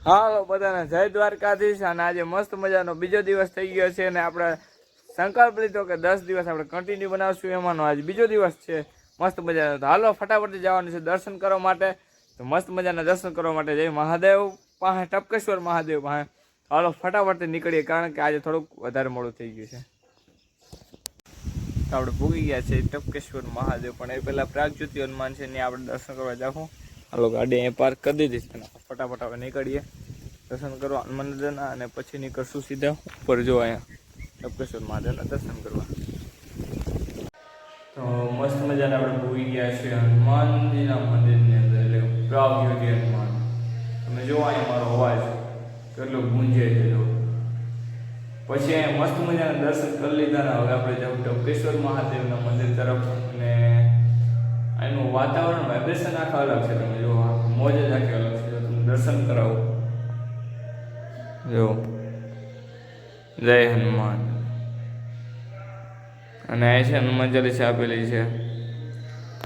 હાલો બધાને જય દ્વારકાધીશ। અને આજે મસ્ત મજાનો બીજો દિવસ થઈ ગયો છે અને આપણે સંકલ્પ લીધો કે 10 દિવસ આપણે કન્ટિન્યુ બનાવશું, એમાંનો આજ બીજો દિવસ છે મસ્ત મજાનો। તો હાલો ફટાફટ જવાનું છે દર્શન કરવા માટે। તો મસ્ત મજાના દર્શન કરવા માટે જય મહાદેવ પાસે, ટપકેશ્વર મહાદેવ પાસે। હાલો ફટાફટ નીકળીએ, કારણ કે આજે થોડુંક વધારે મોડું થઈ ગયું છે। તો આપણે ભૂગી ગયા છે ટપકેશ્વર મહાદેવ, પણ એ પહેલાં પ્રાગજ્યોતિ હનુમાન છે ત્યાં આપણે દર્શન કરવા જાઉં। હાલો ગાડી અહીંયા પાર્ક કરી દીધી છે, ફટાફટ હવે નીકળીએ દર્શન કરવા હનુમાન દાદાના, અને પછી નીકળશું સીધા ઉપર જો અહીંયા ટપકેશ્વર મહાદેવના દર્શન કરવા। તો મસ્ત મજાના આપણે ભૂગી ગયા છે હનુમાનજીના મંદિરની અંદર, એટલે પ્રાગજ્યોતિ હનુમાન। તમે જો અહીંયા મારો અવાજ કેટલો ગુંજે છે જો। પછી અહીંયા મસ્ત મજાના દર્શન કરી લીધા ને હવે આપણે જવું ટપકેશ્વર મહાદેવના મંદિર તરફ। અને એનું વાતાવરણ વાઇબ્રેશન આખા અલગ છે, તમે જો મોજ જ આખી અલગ છે। જો તમને દર્શન કરાવો જો, જય હનુમાન। અને આ છે હનુમાન ચાલીસા આપેલી છે,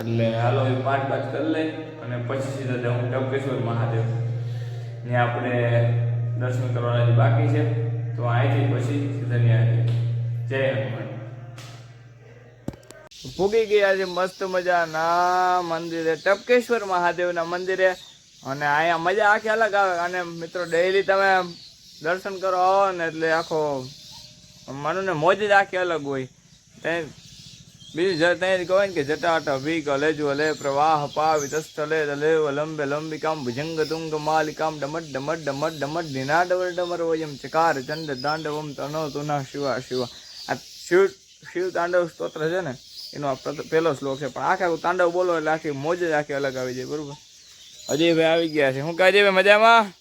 એટલે હાલો એ પાઠ કરી લઈ અને પછી સીધા જવું ટપકેશ્વર મહાદેવ, ત્યાં આપણે દર્શન કરવાના બાકી છે। તો અહીંથી પછી સીધા ત્યાં જય હનુમાન। ભૂગી ગયા છે મસ્ત મજાના મંદિરે, ટપકેશ્વર મહાદેવના મંદિરે। અને અહીંયા મજા આખી અલગ આવે। અને મિત્રો ડેઈલી તમે દર્શન કરો આવો ને એટલે આખો માનો ને મોજ જ આખી અલગ હોય। બીજું ત્યાં કહેવાય ને કે જટાટ ભીક લેજો લે પ્રવાહ પાવિત સ્થલે લેવ લંબે લંબિકામ ભુજંગ તુંગ માલિકામ ડમટ ડમટ ડમટ ડમટ દિનાડવર ડમર વયમ ચકાર ચંડ દાંડવમ તનો તુના શિવા શિવા। આ શિવ તાંડવ સ્તોત્ર છે ને, એનો આ પહેલો શ્લોક છે, પણ આખા તાંડવ બોલો એટલે આખી મોજ જ આખી અલગ આવી જાય, બરોબર। અજયભાઈ આવી ગયા છે, શું કહે અજયભાઈ મજામાં?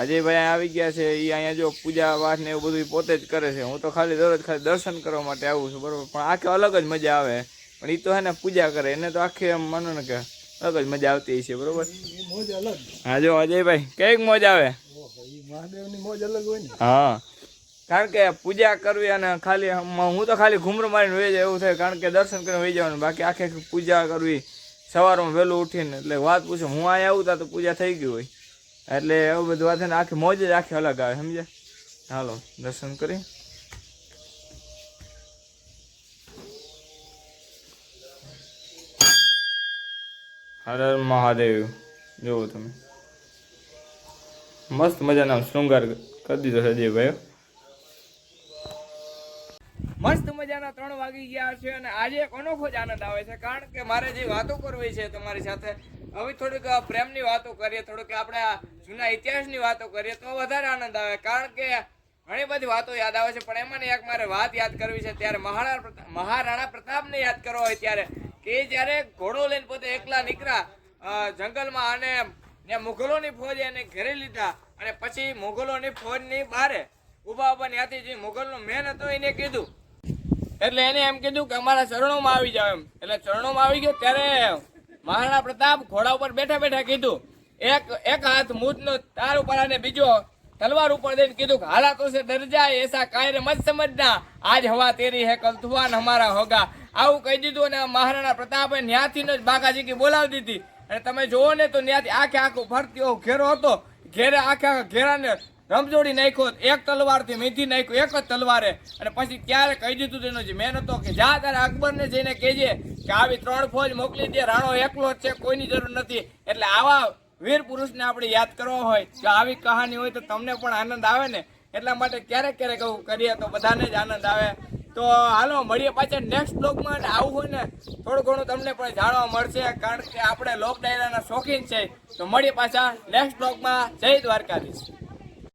અજયભાઈ આવી ગયા છે, એ અહીંયા જો પૂજા પાઠ ને એવું બધું પોતે જ કરે છે। હું તો ખાલી દરરોજ ખાલી દર્શન કરવા માટે આવું છું, બરોબર। પણ આખી અલગ જ મજા આવે, પણ એ તો હે ને પૂજા કરે, એને તો આખી એમ માનો ને કે અલગ જ મજા આવતી છે, બરોબર। હા જો અજયભાઈ કઈક મોજ આવે, મહાદેવની મોજ અલગ હોય ને। હા, કારણ કે પૂજા કરવી અને ખાલી હું તો ખાલી ઘૂમરો મારીને વહી જાય એવું થાય, કારણ કે દર્શન કરીને વહી જવાનું, બાકી આખી પૂજા કરવી સવારમાં વહેલું ઉઠીને। એટલે વાત પૂછો, હું અહીંયા આવું તો પૂજા થઈ ગઈ હોય, એટલે એવું બધું વાત ને આખી મોજ જ આખી અલગ આવે, સમજે। હાલો દર્શન કરી। હર હર મહાદેવ। જુઓ તમે મસ્ત મજાનો શૃંગાર કરી દીધો છે અજયભાઈ। મસ્ત મજાના 3 વાગી ગયા છે અને આજે એક અનોખો જ આનંદ આવે છે, કારણ કે મારે જે વાતો કરવી છે તમારી સાથે, હવે થોડીક પ્રેમની વાતો કરીએ, થોડીક આપણા જૂના ઇતિહાસની વાતો કરીએ તો વધારે આનંદ આવે। કારણ કે ઘણી બધી વાતો યાદ આવે છે, પણ એમાંની એક મારે વાત યાદ કરવી છે। ત્યારે મહારાણા પ્રતાપને યાદ કરવો હોય ત્યારે, કે જ્યારે ઘોડો લઈને પોતે એકલા નીકળ્યા જંગલમાં, અને ત્યાં મુઘલોની ફોજ એને ઘેરી લીધા, અને પછી મુઘલોની ફોજની બારે ઉભા ત્યાંથી જે મુઘલનો મેન હતો એને કીધું, એટલે એને એમ કીધું કે અમારા ચરણોમાં આવી જાવ એમ। એટલે ચરણોમાં આવી ગયો ત્યારે મહારાણા પ્રતાપ ઘોડા ઉપર બેઠા બેઠા કીધું, એક હાથ મૂછનો તાર ઉપર અને બીજો તલવાર ઉપર દઈને કીધું કે હાલાતો से डर जाए ऐसा कायर मत समझना, आज हवा तेरी है कल तूफान हमारा होगा। આવું કહી દીધું, અને મહારાણા પ્રતાપે ન્યાથી જ બાગાજીકી બોલાવી દીધી। અને તમે જોવો ને તો ત્યાંથી આખું ફરતી ઘેરો હતો, ઘેરે આખા ઘેરાને રમજોડી નાખ્યો, એક તલવારથી મીધી નાખ્યો, એક જ તલવારે। અને પછી ત્યારે કહી દીધું તેનો જે મેન હતો કે જા તારે અકબરને જઈને કહેજે કે આવી 3 ફોજ મોકલી દે, રાણો એકલો જ છે, કોઈની જરૂર નથી। એટલે આવા વીર પુરુષને આપણે યાદ કરવા હોય, જો આવી કહાની હોય તો તમને પણ આનંદ આવે ને, એટલા માટે ક્યારેક ક્યારેક એવું કરીએ તો બધાને જ આનંદ આવે। તો હાલો મળીએ પાછા નેક્સ્ટ બ્લોગમાં, અને આવું હોય ને થોડું ઘણું તમને પણ જાણવા મળશે, કારણ કે આપણે લોક ડાયરાના શોખીન છે। તો મળીએ પાછા નેક્સ્ટ બ્લોગમાં। જય દ્વારકાધીશ।